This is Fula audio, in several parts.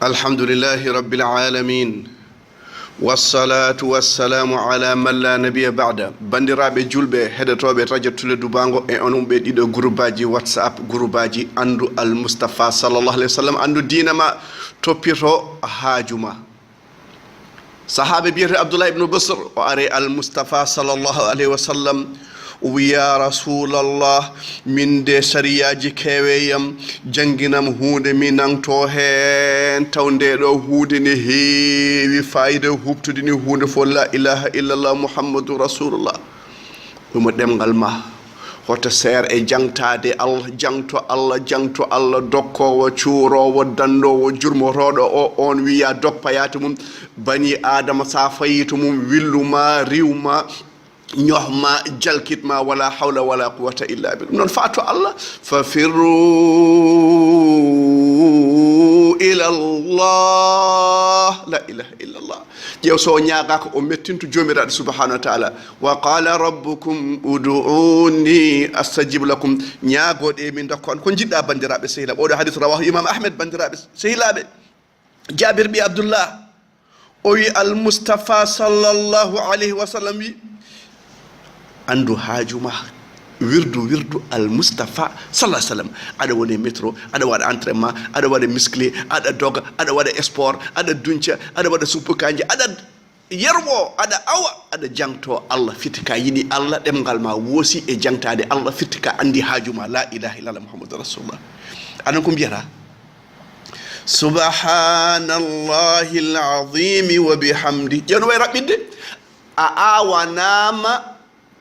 الحمد لله رب العالمين والصلاة والسلام على من لا نبي بعد bandiraɓe julɓe heɗotoɓe radio Tulle Dubango e onon ɓe ɗiɗo groupe whatsapp groupe andu al Mustafa sallallahu alayhi wa sallam andu dina ma toppito haajuma sahabe biyete Abdullah ibn Busr o are al Mustafa sallallahu alayhi wa sallam wiya rasulallah min de sariyaji keweyam janginam hunde mi nangto hen taw ndeɗo hunde ne heewi fayida hubtude ni hunde fo la ilaha illallah muhammadu rasulullah ɗum ɗemgal ma hoto seer e jangtade allah jangto allah dokkowo cuurowo dandowo jurmoroɗo o on wiya doppayata mum bani adama sa fayito mum willuma riwma ñohma jalkitma wala hawla wala quwwata illa billah non fato allah fafirru ila allah la ilaha illa allah jew so ñaaga ko o mettinto jomiraɗo subhanahu wa ta'ala wa qala rabbukum ud'uni astajib lakum ñaagoɗe min dokkon ko jiɗɗa bandiraɓe sehilaɓe oɗo hadith rawahu imam ahmed bandiraɓe sehilaɓe jabir bi abdullah o wi al mustafa sallallahu alayhi wa sallam wi andu haajuma wirdu al mustafa sallallahu alaihi wasallam ada woni métro ada wada entraînement ada wada musclé ada doga ada wada sport ada dunca ada wada suppu kanje ada yerwo ada awa ada jangto allah fitika yidi allah demgal ma wosi e jangtade allah fitika andi haajuma la ilaha illallah muhammadur rasulullah anan ko biyata subhanallahi alazim wa bihamdi jon way rabbinde a awanama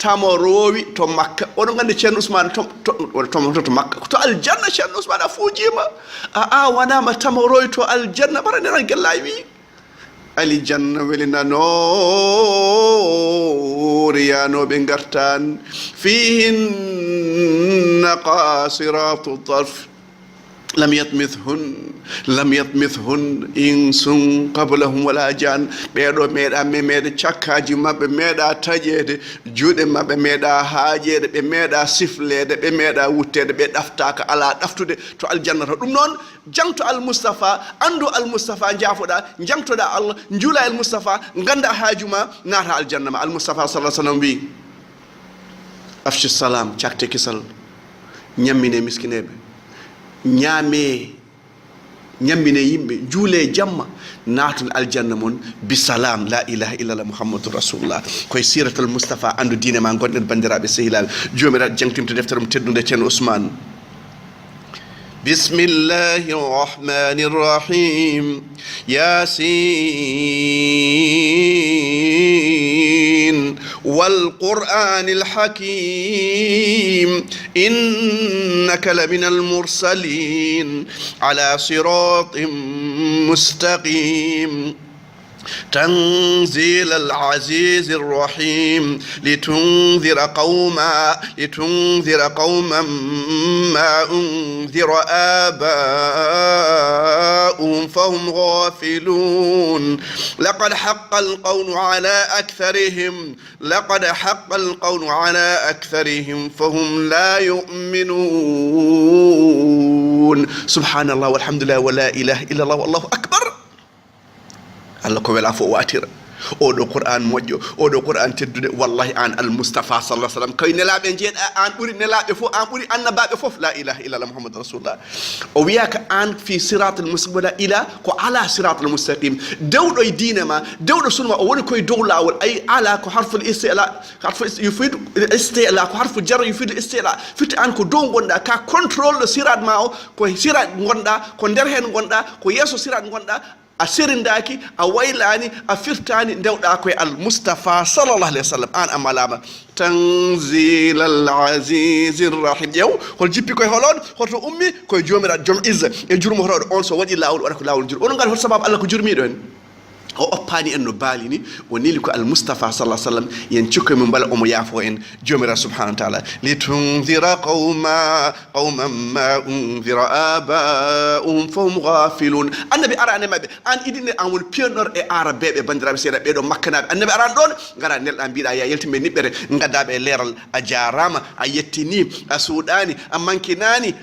tamorowi to makka oɗon gandi ceerno ousmane to makka to aljanna ceerno ousmane a fuujima a wanama tamorowi to aljanna ɓara nenan gellayi wi alijanna welinanoore yanoɓe gartan fihinna qasiratu tarf lam yatmithhun insun qablahum wala jan ɓeɗo meeɗa memede cakkaji mabɓe meeɗa taƴede juuɗe mabɓe meeɗa haajede ɓe meeɗa siflede ɓe meeɗa wuttede ɓe ɗaftaka ala ɗaftude to aljannata ɗum noon jangto al mustafa andu al mustafa jaafoɗa jangtoɗa allah juula al mustafa ganda haajuma naata aljanna ma al mustafa sallallahu alaihi wasallam wi afshi salam cakte kisal ñammine miskineɓe ñaamee ñammine yimɓe juule jamma naatun aljanna mon bisalam la ilaha illallah muhammadou rasulullah koye siratul moustapha andu diine ma gonɗen bandiraɓe sehilaɓe jomiraɗo jangtimto deftere mum teddude ceerno ousmane bismillahi rrahmani rrahim yasin والقرآن الحكيم إنك لمن المرسلين على صراط مستقيم تنزيل العزيز الرحيم لتنذر قوما ما أنذر آباؤهم فهم غافلون لقد حق القول على أكثرهم فهم لا يؤمنون سبحان الله والحمد لله ولا إله إلا الله والله أكبر Allah ko wela fo watira oɗo qur'an moƴƴo oɗo qur'an teddude wallahi an al mustafa sallallahu alaihi wasallam kay nelaɓe jeeɗa an ɓuuri nelaɓe fof an ɓuuri annabaɓe fof la ilaha illallah muhammadu rasulullah o wiyaka an fi siratal mustaqim ila ko ala siratal mustaqim dewɗo e diine ma dewɗo sunma o woni koye dow lawol ay ala ko harful istila yufidu istila ko harfu jar yufidu istila fitti an ko dow gonɗa ka contrôle ɗo sirat ma o ko sirat gonɗa ko nder hen gonɗa ko yeeso sirat gonɗa a serindaki a waylani a firtani ndewɗa koye al mustafa sallallahu alayhi wa sallam an amalama tanzil al aziz rahim ƴeew hol jippi koye holon hoto ummi koye jomiraɗo joom izza e jurmotoɗo on so waɗi lawol waɗa ko lawol jur oɗon gandi hoto sababu allah ko jurmiɗo en o oppani en no baali ni o neli ko al mustafa sallallahu alaihi wasallam yen cikko min bala omo yaafo en jomira subhanahu wa ta'ala litunzira qauman ma unzira aba'um fahum ghafilun annabi arane mabbe an idine an woni pionnier e arabeɓe bandiraɓe seeɗa ɓeɗo makkanaɓe annabi aran ɗon gara nelɗa mbiɗa ya yaltimɓe niɓɓere gaddaɓe leeral a jarama a yettini a suuɗani a mankinani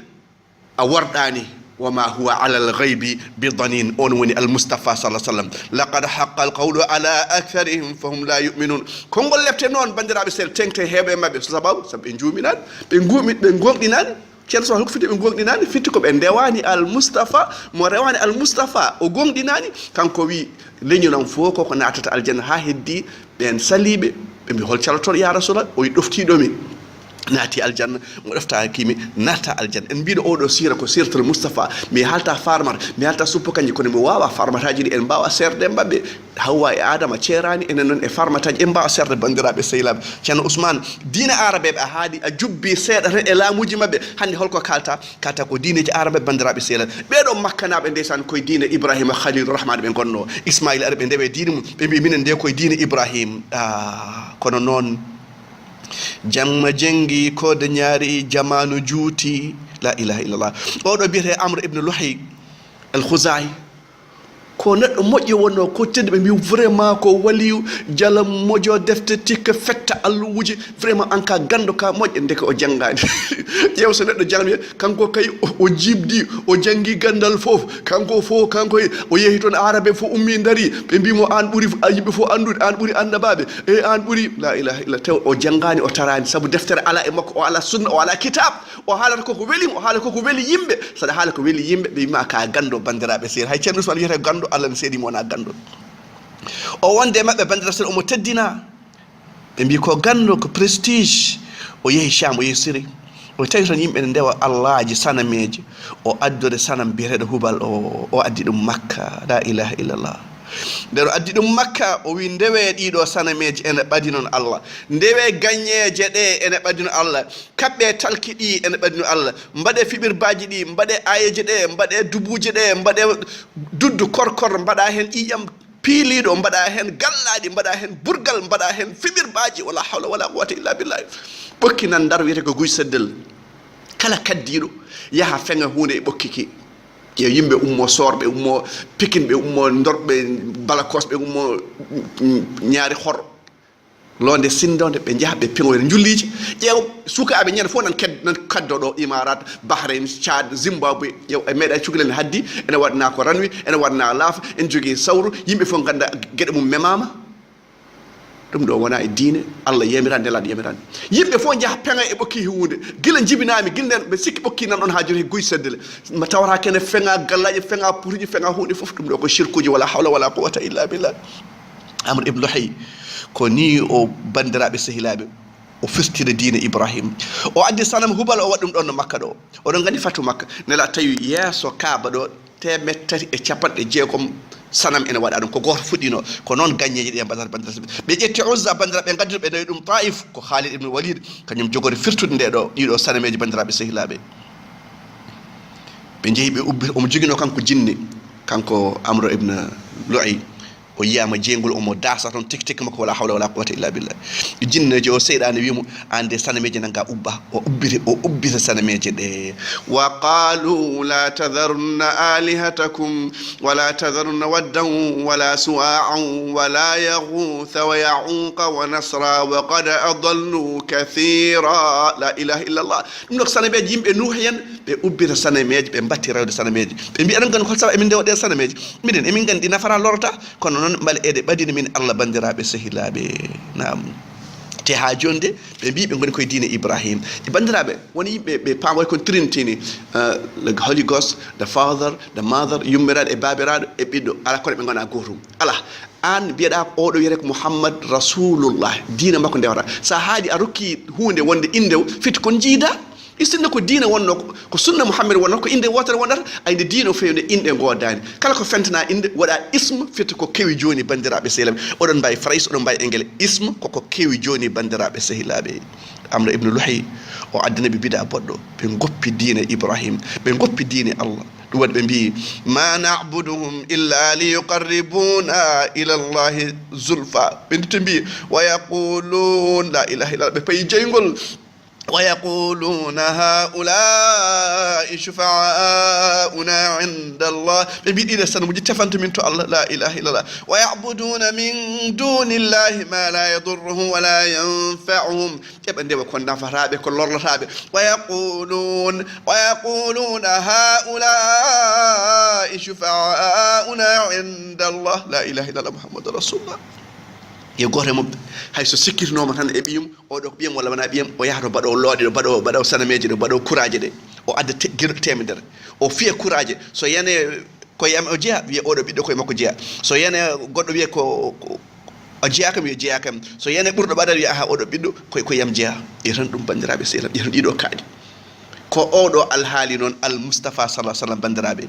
a worɗani وما هو على الغيب بضنين أونوني المصطفى صلى الله عليه وسلم لقد حق القول على أكثرهم فهم لا يؤمنون كونغول لفتنون بندرا بسل تنك هبه ما بسبب سب انجومينان بنغومدينان ceerno so hokko fiti ɓe gonɗinani fitti ko ɓe ndewani almoustapha mo rewani almoustapha o gonɗinani kanko wi leñonan fof koko natata aljanna ha heddi ɓen saliɓe ɓe mbi hol caloton ya rasulallah o wi ɗoftiɗomi naati aljanna mo ɗoftakimi natta aljanna en mbiɗo oɗo sira ko siratul moustapha mi halta farmata mi halta suppo kanji kono mi wawa farmataji ɗi en mbawa serde mabɓe hawwa e adama ceerani enen noon e farmataji en mbawa serde bandiraɓe sehilaɓe ceerno ousmane diine arabeɓe a haali a jubbi seeɗa tan e laamuji mabɓe hande holko kalta ko diineji arabeɓe bandiraɓe sehilaɓe ɓeɗo makkanaɓe ndeysan koye diine ibrahima khalilur rahmane ɓe gonno ismaila ari ɓe ndewe diine mum ɓe mbi minen nde koye diine ibrahima kono noon jamma jengi kode ñaari jamanu juuti la ilaha illallah oɗo biyete amre ibne luhay al khousayi ko neɗɗo moƴƴo wonno ko tedde ɓe mbi vraiment ko waliyu jala moƴo defte tikka fetta alluwuji vraiment an ka gando ka moƴƴe ndeke o janggani ƴeew so neɗɗo jangmi kanko kay o jibdi o janggi gandal fof kanko fof kanko o yeehi toon arabe fof ummi dari ɓe mbimo an ɓuuri yimɓe fof andude an ɓuuri annabaɓe e an ɓuuri la ilaha illa taw o janggani o tarani saabu deftere ala e makko o ala sunna o ala kitab o haalata koko welimo o haala koko weli yimɓe saɗa haala ko weli yimɓe ɓe wima ka gando bandiraɓe seeɗa hay ceerno usman wiyete gando allah ne seeɗimo wona ganduɗo o wonde maɓɓe bandira sen omo teddina ɓe mbi ko gandu ko prestige o yeehi cham o yeehi Syrie o tawi toon yimɓe ne ndewa allaji sanameji o addude sanam biyeteɗo hubal o addi ɗum makka la ilaha illallah nden o addi ɗum makka o wi ndewe ɗiɗo sanameji ene ɓadi noon allah ndewe gagneje ɗe ene ɓadi no allah kaɓɓe talki ɗi ene ɓadi no allah mbaɗe fiɓirbaji ɗi mbaɗe ayeje ɗe mbaɗe dubuji ɗe mbaɗe duddu korkor mbaɗa hen ƴiƴam piiliɗo mbaɗa hen gallaɗi mbaɗa hen burgal mbaɗa hen fiɓirbaji wala hawla wala quwata illa billahi ɓokki nan ndar wiyete ko guy seddel kala kaddiɗo yaaha feŋa hunde e ɓokkiki yo yimɓe ummo sorɓe ummo Pikine ɓe ummo dorɓe Balakos ɓe ummo ñaari hor londe sindonde ɓe jaaha ɓe piŋoyde julliji ƴeew sukaɓe ñande fof nan kaddoɗo imarat Bahrain Tchad Zimbabwe ƴeew e meeɗa cukalel haddi ene waɗana ko ranwi ene waɗana laafa en jogui sawru yimɓe fof ganda gueɗe mum memama ɗum ɗo wona e diine allah yamirande nelaɗo yamirande yimɓe fof jaaha peŋa e ɓokki hunde gila jibinami gilnen ɓe sikki ɓokki nan ɗon ha joni guy seddele ma tawata kene feŋa gallaji feŋa pourji feŋa hunde fof ɗum ɗo ko shirkuji wala hawla wala quwata illa billah amr ibne luhay ko ni o bandiraɓe sehilaɓe o firtide diine ibrahima o addi sanam hubal o waɗi ɗum ɗon no makka ɗo oɗon gandi fatu makka nela tawi yeeso kaaba ɗo 360 sanam ene waɗa ɗum ko goto fuɗɗino ko noon gagneji ɗi e bandira ɓe ƴetti uzza bandira ɓe gaddi ɓe nawi ɗum taif ko Khalid ibn Walid kañum jogori firtude nde ɗo ɗiɗo sanameji bandiraɓe sehilaɓe ɓe jeehi ɓe ubbi omo joguino kanko jinni kanko Amr ibn Lu'ay o yiyama jeygol omo dasa toon tik tik makko wala hawla wala quwata illa billah jinneji o seyɗani wimo an de sanameji nanga ubba o ubbita sanameji ɗe wa qalu la tadharunna alihatakum wala tadharunna waddan wala suwa'an wala yaghutha wa ya'uqa wa nasra wa qad adallu kathira la ilaha illa allah ɗum ɗo sanameji yimɓe nuh hen ɓe ubbita sanameji ɓe batti rewde sanameji ɓe mbi aɗon gandi hol saaba emin ndewa ɗe sanameji miɗen emin gandi nafara lorata kono noon mbale ede ɓadini min allah bandiraɓe sehilaɓe nam te ha jonde ɓe mbi ɓe goni koye diine ibrahima e bandiraɓe woni yimɓe ɓe pamoy kon trinity ni the holy ghost the father the mother yummiraɗo e babiraɗo e ɓiɗɗo ala kono ɓe gona gotum ala an mbiyeɗa oɗo wiyete ko mouhammad rasulullah diina makko ndewata sa haali a rokki hunde wonde indew fitti kon jiida istinno ko diina wonno ko sunna mouhammad wonno ko inde wotere wonata ayde diino fewde inde godani kala ko fentana inde waɗa isme fitta ko kewi joni bandiraɓe sehilaɓe oɗon mbawi France oɗon mbawi enguel isme koko kewi joni bandiraɓe sehilaɓe Amr ibn Luhay o addana ɓe bida boɗɗo ɓe goppi diine ibrahima ɓe goppi diine allah ɗum waɗi ɓe mbi ma nabuduhum illa liyuqarribuna ila llahi zulfa ɓe ndito mbi wa yaqulun la ilaha illallah ɓe payi jeygol ويقولون هؤلاء شفعاؤنا عند الله بيد إذا سنمجي تفنت من الله لا إله إلا الله ويعبدون من دون الله ما لا يضرهم ولا ينفعهم كيف عندما كنا فرابي كل رابي ويقولون هؤلاء شفعاؤنا عند الله لا إله إلا الله محمد رسول الله يقول مب هاي سكير نوم تان إبيم أو دك بيم ولا بنا بيم أو يهرب بدو لودي بدو سنميجي بدو كوراجي ده أو أد تيمدر أو فيه كوراجي so يعني كوي أم أجيا بيه أو دبي دكوي ما كوجيا so يعني قد بيه كو أجيا كم يجيا كم so يعني برد بدر يا أو دبي دو كوي أم جيا يرن دم بندرابي سيرن يرن يدو كادي كو أو دو الحالي نون المصطفى صلى الله عليه وسلم بندرابي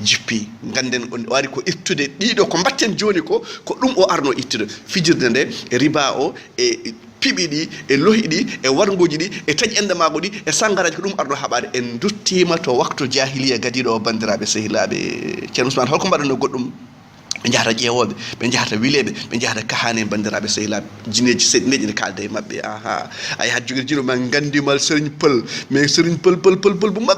jippi ganden on wari ko ittude ɗiɗo ko mbatten joni ko ɗum o arno ittude fijirde nde e riba o e piɓi ɗi e lohi ɗi e wargoji ɗi e taƴi ende mago ɗi e sangaraji ko ɗum arno haɓade en duttima to waktu jahiliya gadiɗo o bandiraɓe sehilaɓe ceerno Ousmane holko mbaɗanno goɗɗum ɓe jahata ƴeewoɓe ɓe jahata wileɓe ɓe jahata kahane bandiraɓe sehilaɓe jineji seɗɗineji ne kalda e mabɓe aha ay had jogui jino ma gandimal sérigne pël mais sérigne pël bu mag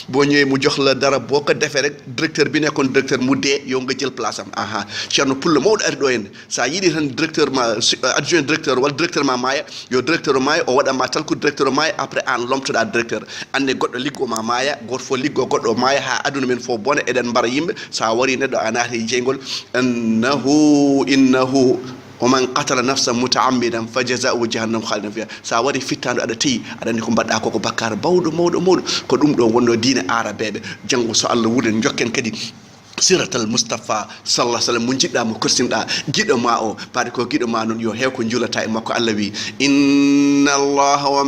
bo ñëwee mu jox la dara boo ko defee rek directeur bi nekkoon directeur mu dee yow nga jël place am aha ceerno pulla mawɗo ari ɗo henne sa yiiɗi tan directeur ma adjoint directeur walla directeur ma maaya yo directeur o maaya o waɗanma talko directeur o maaya après an lomtoɗa directeur ande goɗɗo liggoma maaya goto fof liggo goɗɗo o maaya ha aduna men fof bone eɗen mbara yimɓe sa wari neɗɗo a naati jeygol innahu ومن قتل نفسا متعمدا فجزاؤه جهنم خالدا فيها sa wari fittando aɗa teyi aɗa andi ko mbaɗɗa koko bakkar mawɗo ko ɗum ɗo wonno diine arabeɓe janggo so Allah wuulen jokken kadi siratal Mustafa sallallahu alaihi wasallam mo jiɗɗa mo korsinɗa giɗo ma o baade ko giɗo ma noon yo hew ko julata e makko Allah wi inna allaha wa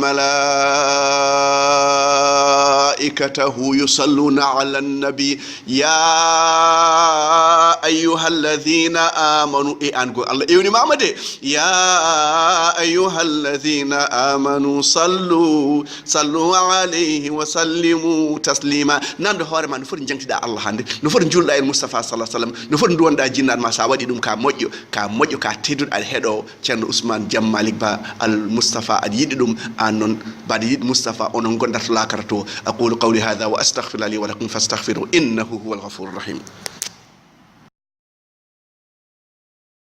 malaikatahu yusalluna ala nabi ya ayyuhalladhina amanu e an go Allah ewni mamade ya ayyuhalladhina amanu sallu alayhi wa sallimu taslima namde hoore ma no foti jangtiɗa Allah hande no foti julɗa Mustafa sallallahu alaihi wasallam no foti duwonɗa jinnat ma sa waɗi ɗum ka moƴƴo ka tedduɗo aɗa heeɗo ceerno Ousmane Diam Malick Ba al Mustafa aɗa yiɗi ɗum an noon mbaɗa yiɗi Mustafa onon gondata lakara to aqulu qawli hadha wa astaghfirullahi li wa lakum fastaghfiruhu innahu huwal ghafurur rahim